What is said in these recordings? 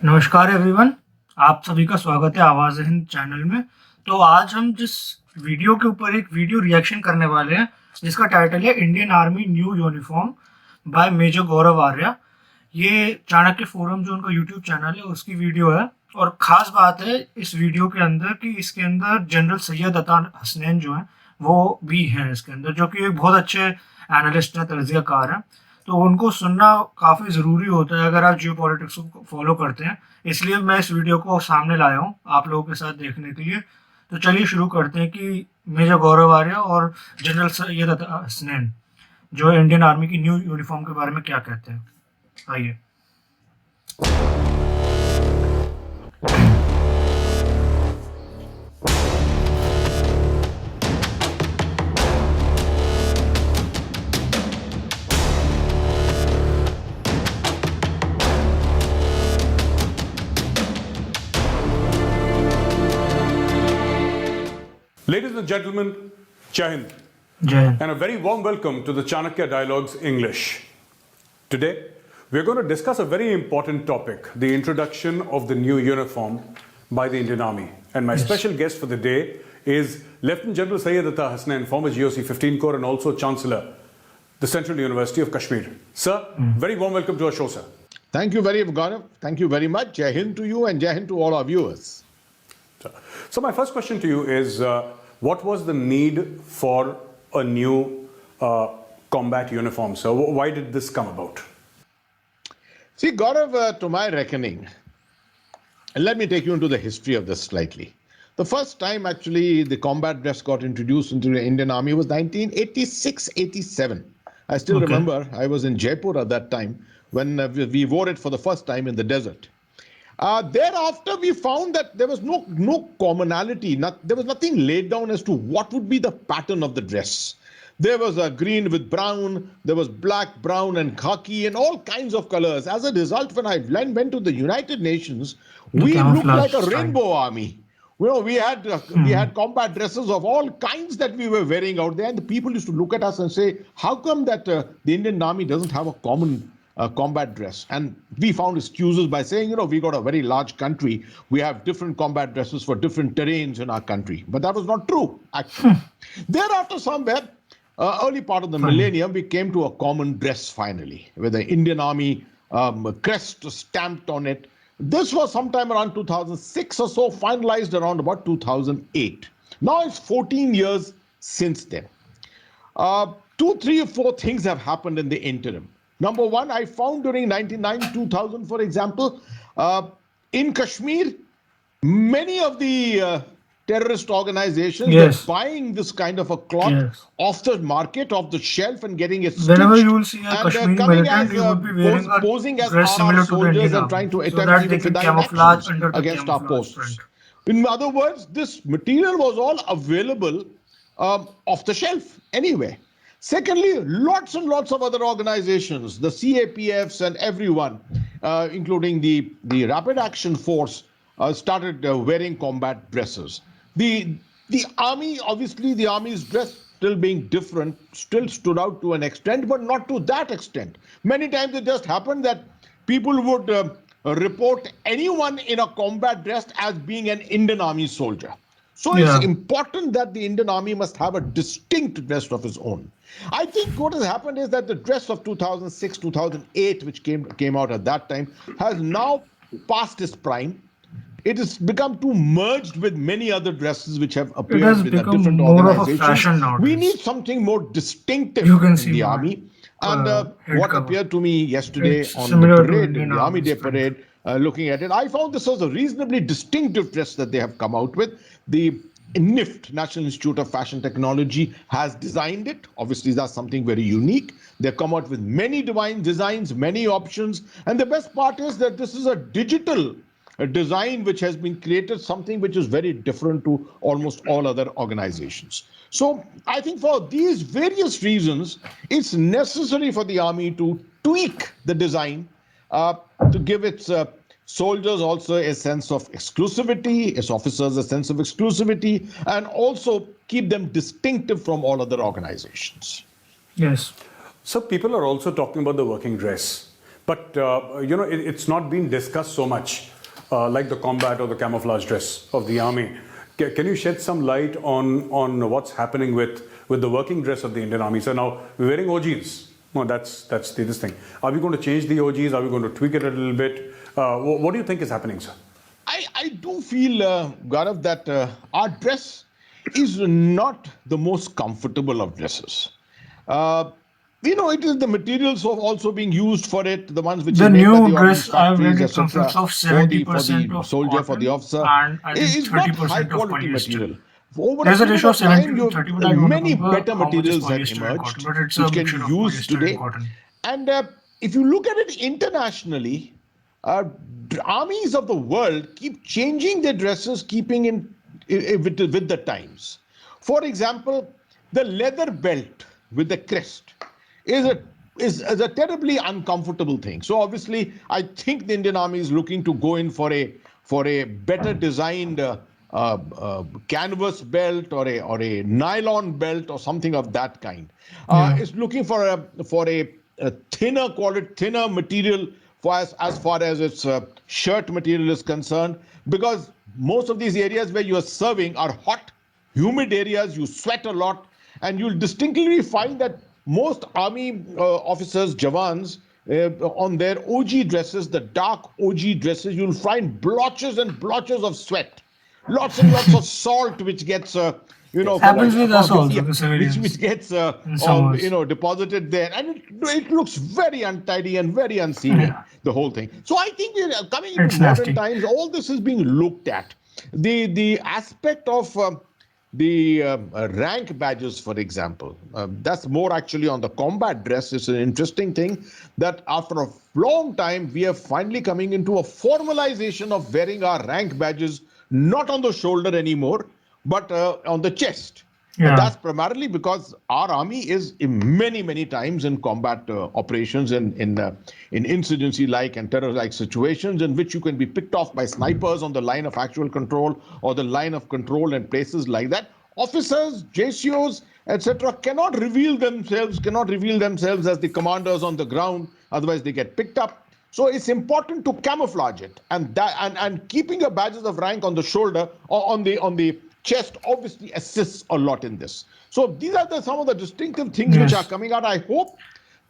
नमस्कार एवरीवन, आप सभी का स्वागत है आवाज़ हिंद चैनल में। तो आज हम जिस वीडियो के ऊपर एक वीडियो रिएक्शन करने वाले हैं जिसका टाइटल है Indian army new uniform by major Gaurav Arya. ये चाणक्य फोरम जो उनका यूट्यूब चैनल है उसकी वीडियो है और ख़ास बात है इस वीडियो के अंदर कि इसके अंदर जनरल सैयद अता हसनैन जो हैं वो भी हैं इसके अंदर, जो कि एक बहुत अच्छे एनालिस्ट हैं, तज्ज़ियाकार हैं। तो उनको सुनना काफ़ी ज़रूरी होता है अगर आप जियो पॉलिटिक्स को फॉलो करते हैं, इसलिए मैं इस वीडियो को सामने लाया हूँ आप लोगों के साथ देखने के लिए। तो चलिए शुरू करते हैं कि मेजर गौरव आर्या और जनरल सैयद अता हसनैन जो इंडियन आर्मी की न्यू यूनिफॉर्म के बारे में क्या कहते हैं। आइए। Ladies and gentlemen, Jai Hind, and a very warm welcome to the Chanakya Dialogues English. Today, we are going to discuss a very important topic, the introduction of the new uniform by the Indian Army. And my special guest for the day is Lieutenant General Syed Atta Hasnain, former GOC 15 Corps and also Chancellor, the Central University of Kashmir. Sir, very warm welcome to our show, sir. Thank you very much, Gaurav. Thank you very much. Jai Hind to you and Jai Hind to all our viewers. So my first question to you is, what was the need for a new combat uniform, sir? Why did this come about? See, Gaurav, to my reckoning, and let me take you into the history of this slightly. The first time actually the combat dress got introduced into the Indian Army was 1986-87. I still remember I was in Jaipur at that time when we wore it for the first time in the desert. Thereafter, we found that there was no commonality. There was nothing laid down as to what would be the pattern of the dress. There was a green with brown, there was black, brown, and khaki, and all kinds of colors. As a result, when I went to the United Nations, we looked like a rainbow army. You know, we had combat dresses of all kinds that we were wearing out there, and the people used to look at us and say, "How come that the Indian Army doesn't have a common combat dress?" And we found excuses by saying, you know, we got a very large country. We have different combat dresses for different terrains in our country. But that was not true, actually. Thereafter, somewhere, early part of the millennium, we came to a common dress finally, with the Indian Army crest stamped on it. This was sometime around 2006 or so, finalized around about 2008. Now it's 14 years since then. 2, 3, or 4 things have happened in the interim. Number one, I found during 1999-2000, for example, in Kashmir, many of the terrorist organizations were buying this kind of a cloth off the market, off the shelf, and getting it stitched. Whenever you will see a Kashmiri militant, you would be wearing a posing as dress similar to the Indian and trying to Army, so attempt that they can camouflage under the against our camouflage posts. print. In other words, this material was all available off the shelf anyway. Secondly, lots and lots of other organizations, the CAPFs and everyone, including the Rapid Action Force, started wearing combat dresses. The army, obviously, the army's dress still being different, still stood out to an extent, but not to that extent. Many times it just happened that people would report anyone in a combat dress as being an Indian Army soldier. So it's important that the Indian Army must have a distinct dress of its own. I think what has happened is that the dress of 2006, 2008, which came out at that time, has now passed its prime. It has become too merged with many other dresses which have appeared with different organizations. We need something more distinctive in the army. And what appeared to me yesterday on the parade, in the Army Day parade, looking at it, I found this was a reasonably distinctive dress that they have come out with. The NIFT, National Institute of Fashion Technology, has designed it. Obviously, that's something very unique. They've come out with many designs, many options. And the best part is that this is a digital design which has been created, something which is very different to almost all other organizations. So I think for these various reasons, it's necessary for the army to tweak the design to give its soldiers also a sense of exclusivity, its officers a sense of exclusivity, and also keep them distinctive from all other organizations. Yes. So people are also talking about the working dress. But, it's not been discussed so much. like the combat or the camouflage dress of the army. Can you shed some light on what's happening with the working dress of the Indian Army? So now we're wearing OGs. No, that's this thing. Are we going to change the OGs? Are we going to tweak it a little bit? What do you think is happening, sir? I do feel, Gaurav, that our dress is not the most comfortable of dresses. It is the materials of also being used for it, the ones which The are made by new the ordnance dress I've read factories, it etc., consists of for the 70% of soldier, for the cotton officer, and I think is not high 30% of quality polyester. material. Over There's a a period ratio of of 70 time, to you 30, but I have don't many remember better how much is materials have polyester and cotton, emerged, but it's a which can be mixture of used polyester and today. cotton. And if you look at it internationally, uh, armies of the world keep changing their dresses, keeping in with the times. For example, the leather belt with the crest is a terribly uncomfortable thing. So obviously, I think the Indian Army is looking to go in for a better designed canvas belt or a nylon belt or something of that kind. It's looking for a thinner quality, thinner material for as far as its shirt material is concerned, because most of these areas where you are serving are hot, humid areas. You sweat a lot, and you'll distinctly find that most army officers, Jawans, on their OG dresses, the dark OG dresses, you'll find blotches and blotches of sweat, lots and lots of salt which gets Happens with us also, the civilians, which gets in summers. deposited there, and it looks very untidy and very unseemly, the whole thing. So I think we're coming into It's modern nasty. times. All this is being looked at. The aspect of the rank badges, for example, that's more actually on the combat dress. It's an interesting thing that after a long time we are finally coming into a formalization of wearing our rank badges not on the shoulder anymore, but on the chest. And Yeah. that's primarily because our army is many times in combat operations, in insurgency-like and terror-like situations in which you can be picked off by snipers on the line of actual control or the line of control and places like that. Officers, JCOs, etc., cannot reveal themselves as the commanders on the ground. Otherwise, they get picked up. So it's important to camouflage it, and keeping your badges of rank on the shoulder or on the chest obviously assists a lot in this. So these are some of the distinctive things which are Yes. coming out. I hope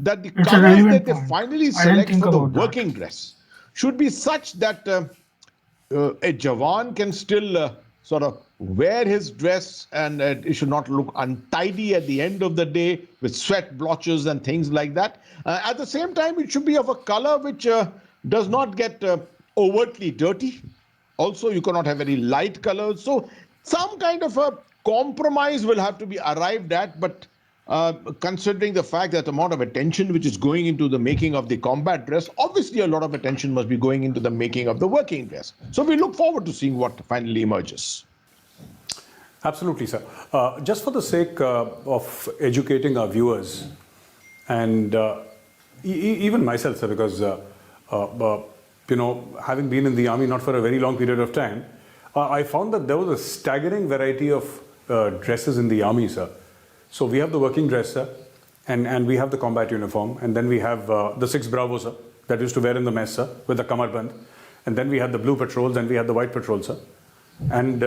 that the It's a colors that relevant they point. finally I didn't select think for the about that. working dress should be such that a Jawan can still sort of wear his dress, and it should not look untidy at the end of the day with sweat blotches and things like that. At the same time, it should be of a color which does not get overtly dirty. Also, you cannot have very light colors. So some kind of a compromise will have to be arrived at, but considering the fact that the amount of attention which is going into the making of the combat dress, obviously a lot of attention must be going into the making of the working dress. So we look forward to seeing what finally emerges. Absolutely, sir. Just for the sake of educating our viewers and even myself, sir, because having been in the army not for a very long period of time, I found that there was a staggering variety of dresses in the army, sir. So we have the working dress, sir, and we have the combat uniform, and then we have the 6 Bravo, sir, that used to wear in the mess, sir, with the kamarband, and then we had the blue patrols, and we had the white patrols, sir. And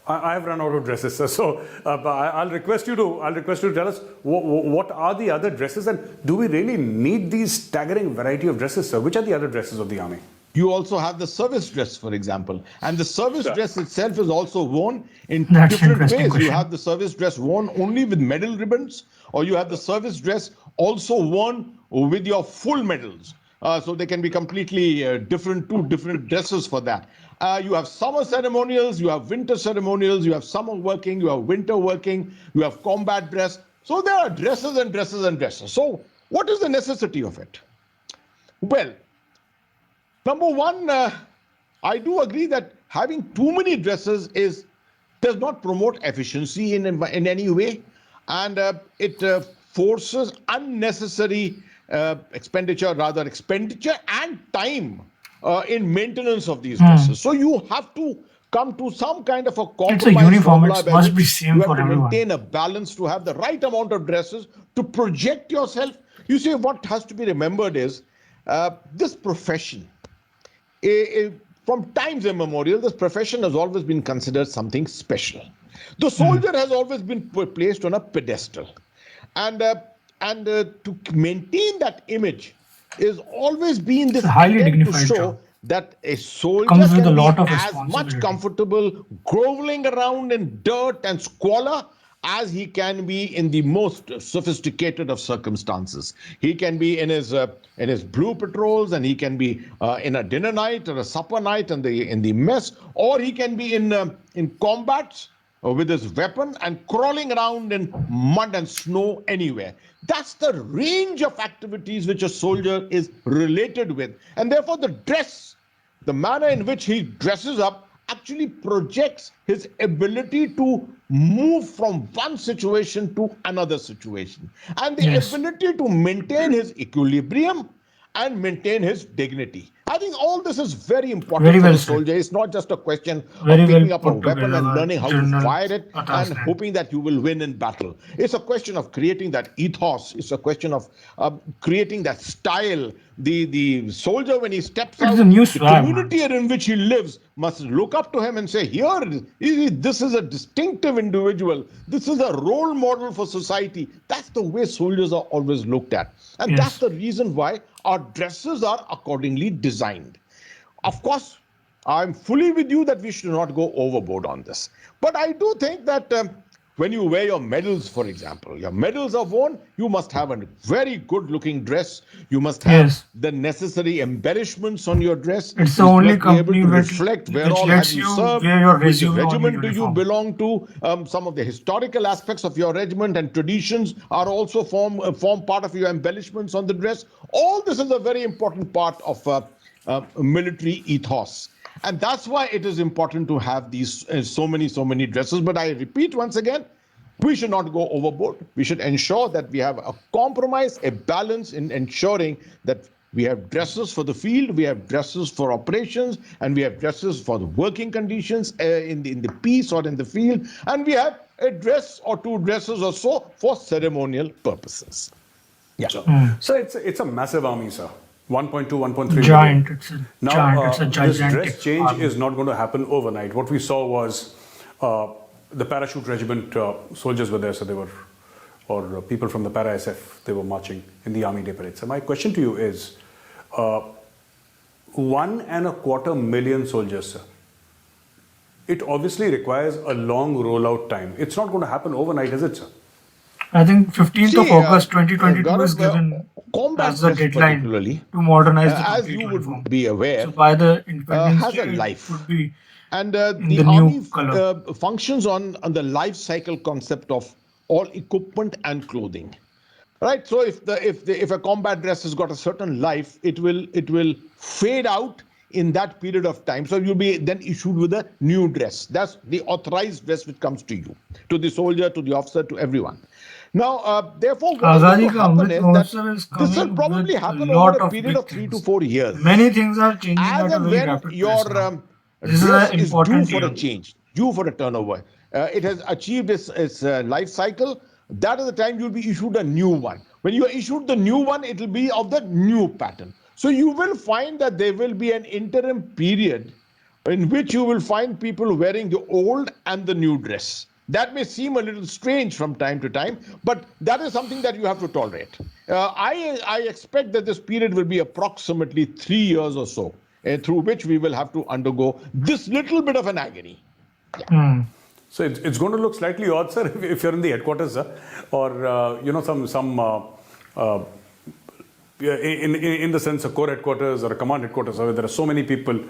I have run out of dresses, sir. So I'll request you to tell us what are the other dresses, and do we really need these staggering variety of dresses, sir? Which are the other dresses of the army? You also have the service dress, for example. And the service dress itself is also worn in That's an different interesting ways. You question. have the service dress worn only with medal ribbons, or you have the service dress also worn with your full medals. So they can be completely two different dresses for that. You have summer ceremonials, you have winter ceremonials, you have summer working, you have winter working, you have combat dress. So there are dresses and dresses and dresses. So what is the necessity of it? Well, number one, I do agree that having too many dresses does not promote efficiency in any way, and it forces unnecessary expenditure and time in maintenance of these dresses. So you have to come to some kind of a It's a compromise uniform. formula It by must be which same you have for to everyone. maintain a balance, to have the right amount of dresses to project yourself. You see, what has to be remembered is this profession, from times immemorial, this profession has always been considered something special. The soldier has always been placed on a pedestal. And to maintain that image is always been It's this a highly attempt to dignified show job. that a soldier Comes with a can be lot of as much responsibility. comfortable groveling around in dirt and squalor as he can be in the most sophisticated of circumstances. He can be in his blue patrols, and he can be in a dinner night or a supper night in the mess, or he can be in combats with his weapon and crawling around in mud and snow anywhere. That's the range of activities which a soldier is related with. And therefore, the dress, the manner in which he dresses up, actually projects his ability to move from one situation to another situation, and the Yes. ability to maintain his equilibrium and maintain his dignity. I think all this is very important Very for well the said. soldier. It's not just a question Very of well picking up a put weapon together and by learning how to General fire it and Hasnain. hoping that you will win in battle. It's a question of creating that ethos. It's a question of creating that style. The soldier, when he steps It's out, a new the swag, man. community in which he lives must look up to him and say, here, this is a distinctive individual. This is a role model for society. That's the way soldiers are always looked at. And Yes. that's the reason why our dresses are accordingly designed. Of course, I'm fully with you that we should not go overboard on this. But I do think that when you wear your medals, for example, your medals are worn, you must have a very good looking dress. You must have Yes. the necessary embellishments on your dress. It's the You only must be able company to which reflect where which all have lets you you served, wear your which resume on your regiment do you uniform. belong to. Some of the historical aspects of your regiment and traditions are also form part of your embellishments on the dress. All this is a very important part of military ethos. And that's why it is important to have these so many dresses. But I repeat once again, we should not go overboard. We should ensure that we have a compromise, a balance in ensuring that we have dresses for the field, we have dresses for operations, and we have dresses for the working conditions in the peace or in the field, and we have a dress or two dresses or so for ceremonial purposes. Yeah. So it's a massive army, sir. 1.2, 1.3 Giant. million. It's a Now, giant. It's a this gigantic dress change army. is not going to happen overnight. What we saw was the parachute regiment soldiers were there, so they were, or people from the para SF, they were marching in the army day parade. So my question to you is, 1.25 million soldiers, sir. It obviously requires a long rollout time. It's not going to happen overnight, is it, sir? I think 15th of See, August 2022 is Gaurav, given combat as the dress deadline particularly, to modernize the as complete you uniform. would be aware, So by the Independence has Day, a it life. would be And in the the new army color. functions on the life cycle concept of all equipment and clothing. Right. So if a combat dress has got a certain life, it will fade out in that period of time. So you'll be then issued with a new dress. That's the authorized dress which comes to you, to the soldier, to the officer, to everyone. Now, therefore, what is going Azadi to ka happen Amrit is that Mahotsav is this will coming probably with a happen over lot a of period big of 3 to things. 4 years. Many things are changing As at a and very when rapid pace your now. This is dress an is due important for a year. change, due for a turnover, it has achieved its life cycle. That is the time you'll be issued a new one. When you are issued the new one, it will be of the new pattern. So you will find that there will be an interim period in which you will find people wearing the old and the new dress. That may seem a little strange from time to time, but that is something that you have to tolerate. I expect that this period will be approximately 3 years or so, through which we will have to undergo this little bit of an agony. Hmm. So it's going to look slightly odd, sir, if you're in the headquarters, sir, or in the sense of corps headquarters or a command headquarters, where there are so many people,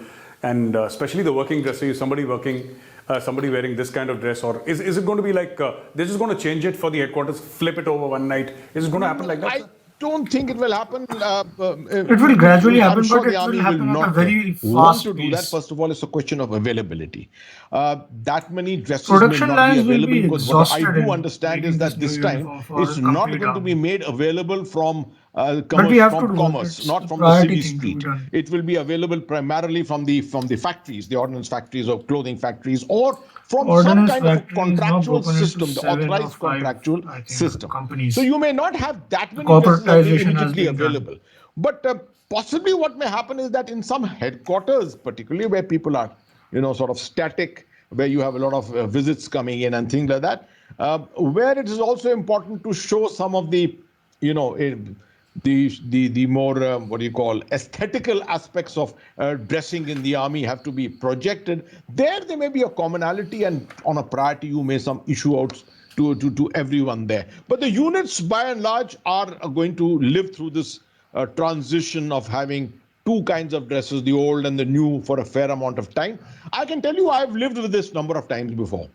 and especially the working dress. So somebody wearing this kind of dress, or is it going to be like they're just going to change it for the headquarters, flip it over one night? Is it going to happen like that, sir? I don't think it will happen. It will gradually I'm happen, sure but the it army will happen at a not very want fast to do that. pace. First of all, it's a question of availability. That many dresses Production may not be lines will available be because what I exhausted do in understand making is this that new this time uniform for it's a not complete going to be army. made available from But we have to from do commerce, it's not a from the priority civil thing to be street. done. It will be available primarily from the factories, the ordnance factories or clothing factories, or from some Ordnance kind of a factory is now contractual broken into system, the 7 or authorized 5, contractual I think, system. So companies. you may not have that The many dresses corporatization has immediately been done. available. But possibly what may happen is that in some headquarters, particularly where people are, sort of static, where you have a lot of visits coming in and things like that, where it is also important to show some of the, the more what do you call aesthetical aspects of dressing in the army have to be projected. There may be a commonality, and on a priority you may some issue out to everyone there. But the units by and large are going to live through this transition of having two kinds of dresses, the old and the new, for a fair amount of time. I can tell you I've lived with this number of times before.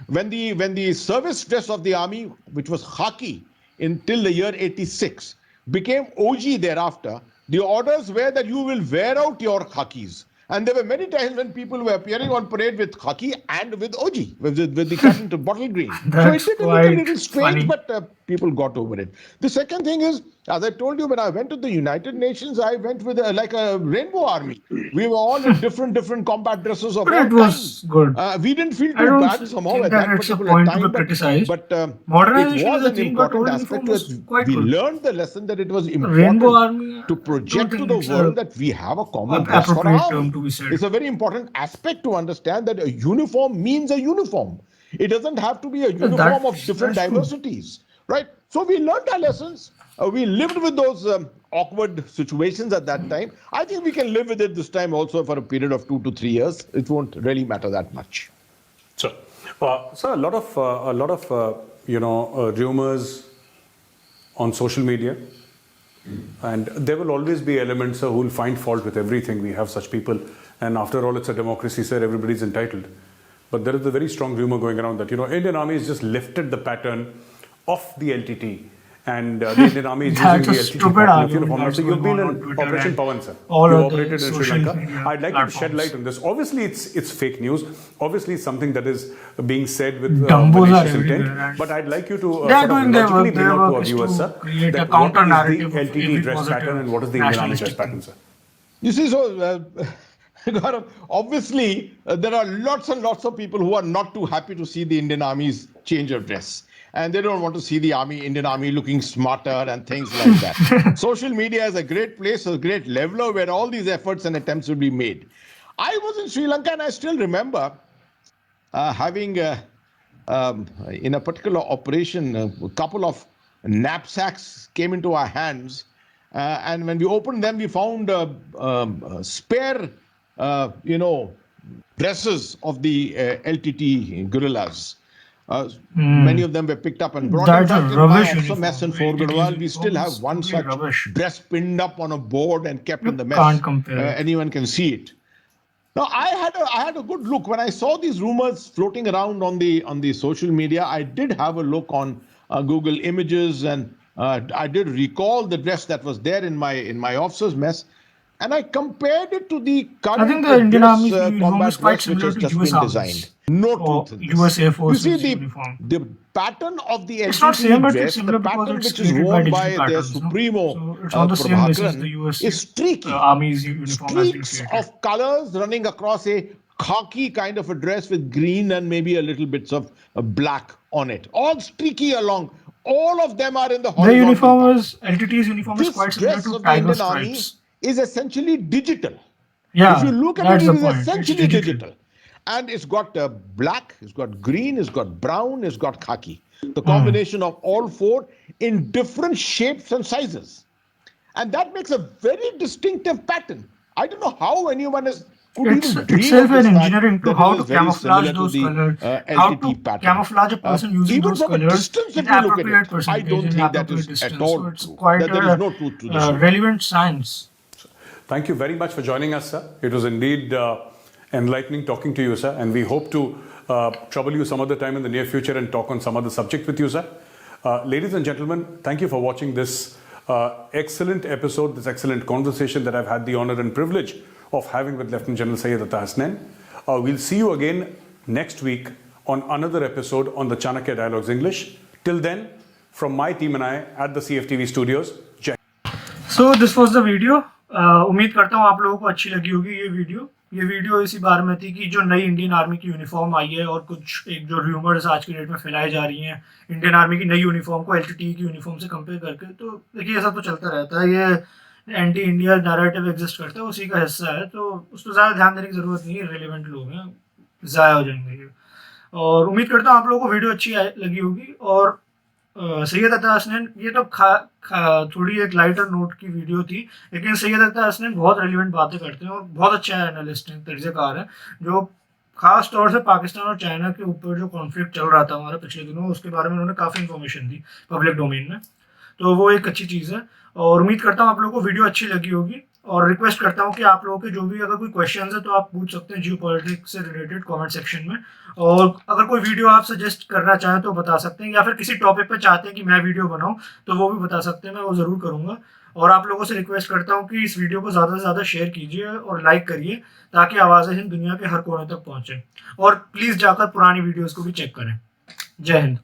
When the service dress of the army, which was khaki until the year 86, became OG thereafter, the orders were that you will wear out your khakis. And there were many times when people were appearing on parade with khaki and with OG, with the current bottle green. So it That's did look a quite little strange, funny. but people got over it. The second thing is, as I told you, when I went to the United Nations, I went with like a rainbow army. We were all in different combat dresses of But all it was kinds. good. We didn't feel I too don't bad somehow think at that that it's a particular point to be time, criticized. but it Modernization was is a an thing, but important old aspect uniform to was it. quite We good. learned the lesson that it was Rainbow important Army, to I don't project to think the it's world a that we have a common dress for our appropriate term army. to be said. It's a very important aspect to understand that a uniform means a uniform. It doesn't have to be a Yes, uniform of different that's true. diversities, right? So we learned our lessons. We lived with those awkward situations at that time. I think we can live with it this time also for a period of 2 to 3 years. It won't really matter that much. So, so a lot of rumors on social media, and there will always be elements who will find fault with everything. We have such people, and after all, it's a democracy, sir. Everybody's entitled. But there is a very strong rumor going around that Indian Army has just lifted the pattern of the LTT, and the Indian Army is using the LTT pattern of uniform. So you've been in Operation Pawan, sir. You operated in Sri Lanka. I'd like you to shed light on this. Obviously, it's fake news. Obviously, it's something that is being said with malicious intent. But I'd like you to sort of logically bring out to our viewers, sir, that what is the LTT dress pattern and what is the Indian Army dress pattern, sir? You see, so Gaurav, obviously, there are lots and lots of people who are not too happy to see the Indian Army's change of dress. And they don't want to see the Indian Army looking smarter and things like that. Social media is a great place, a great leveler where all these efforts and attempts will be made. I was in Sri Lanka and I still remember having, in a particular operation, a couple of knapsacks came into our hands. And when we opened them, we found spare, dresses of the LTT guerrillas. Many of them were picked up and brought in. That's In a my rubbish officer mess in Fort Gadwal, we still have one such rubbish. dress pinned up on a board and kept in the mess. Can't compare it. Anyone can see it. Now, I had a good look when I saw these rumors floating around on the social media. I did have a look on Google Images, and I did recall the dress that was there in my officer's mess, and I compared it to the current I think the Indian Army's uniform combat is quite dress which similar has to just US been Army's. designed. No Or truth in this. US Air You Force's see, uniform. the pattern of the It's not LTT same, but it's dress, similar the because pattern it's which is created by worn by digital their patterns, no? supremo So it's on the same basis the US is streaky. Army's uniform has been Streaks created. of colors running across a khaki kind of a dress with green and maybe a little bits of black on it. All streaky along. All of them are in the The horizontal uniform pattern. is LTT's uniform is This quite similar dress to of the Tiger Indian Army Stripes. is essentially digital. Yeah, If you look at that's it, the it is point. It's essentially digital. digital. And it's got black, it's got green, it's got brown, it's got khaki. The combination of all four in different shapes and sizes. And that makes a very distinctive pattern. I don't know how anyone could It's even dream itself of this an fact engineering to that how it to is very camouflage similar to those the colors, how to LTT pattern. camouflage a person using Even those from a colors distance, in if you look at appropriate it, I percentage, don't in think that appropriate is at distance. all So it's true. quite That there is no truth to this. relevant science. Thank you very much for joining us, sir. It was indeed enlightening talking to you, sir, and we hope to trouble you some other time in the near future and talk on some other subject with you, sir. Ladies and gentlemen, thank you for watching this excellent episode, this excellent conversation that I've had the honor and privilege of having with Lieutenant General Syed Hasnain. We'll see you again next week on another episode on the Chanakya Dialogues English. Till then, from my team and I at the CFTV studios, Jai. So this was the video. उम्मीद करता हूँ आप लोगों को अच्छी लगी होगी ये वीडियो इसी बारे में थी कि जो नई इंडियन आर्मी की यूनिफॉर्म आई है और कुछ एक जो र्यूमर्स आज की डेट में फैलाई जा रही हैं इंडियन आर्मी की नई यूनिफॉर्म को एलटीटी की यूनिफॉर्म से कंपेयर करके, तो देखिए ऐसा तो चलता रहता है, ये एंटी इंडिया नैरेटिव एग्जिस्ट करता है, उसी का हिस्सा है, तो उस पर ज़्यादा ध्यान देने की ज़रूरत नहीं है, रिलेवेंट लोग हैं, ज़ाया हो जाएंगे ये। और उम्मीद करता हूँ आप लोगों को वीडियो अच्छी लगी होगी। और सैयद अता हसनैन, ये तो थोड़ी एक लाइटर नोट की वीडियो थी, लेकिन सैयद अता हसनैन बहुत रेलिवेंट बातें करते हैं और बहुत अच्छे एनालिस्ट हैं, तर्जकार हैं, जो खास तौर से पाकिस्तान और चाइना के ऊपर जो कॉन्फ्लिक्ट चल रहा था हमारे पिछले दिनों, उसके बारे में उन्होंने काफ़ी इन्फॉर्मेशन दी पब्लिक डोमेन में, तो वो एक अच्छी चीज़ है। और उम्मीद करता हूँ आप लोगों को वीडियो अच्छी लगी होगी, और रिक्वेस्ट करता हूँ कि आप लोगों के जो भी अगर कोई क्वेश्चंस है तो आप पूछ सकते हैं जियो पॉलिटिक्स से रिलेटेड कमेंट सेक्शन में, और अगर कोई वीडियो आप सजेस्ट करना चाहें तो बता सकते हैं, या फिर किसी टॉपिक पे चाहते हैं कि मैं वीडियो बनाऊं तो वो भी बता सकते हैं, मैं वो ज़रूर करूँगा। और आप लोगों से रिक्वेस्ट करता हूँ कि इस वीडियो को ज़्यादा से ज़्यादा शेयर कीजिए और लाइक करिए, ताकि आवाज़ हिंद दुनिया के हर कोने तक पहुँचे, और प्लीज़ जाकर पुरानी वीडियोज़ को भी चेक करें। जय हिंद।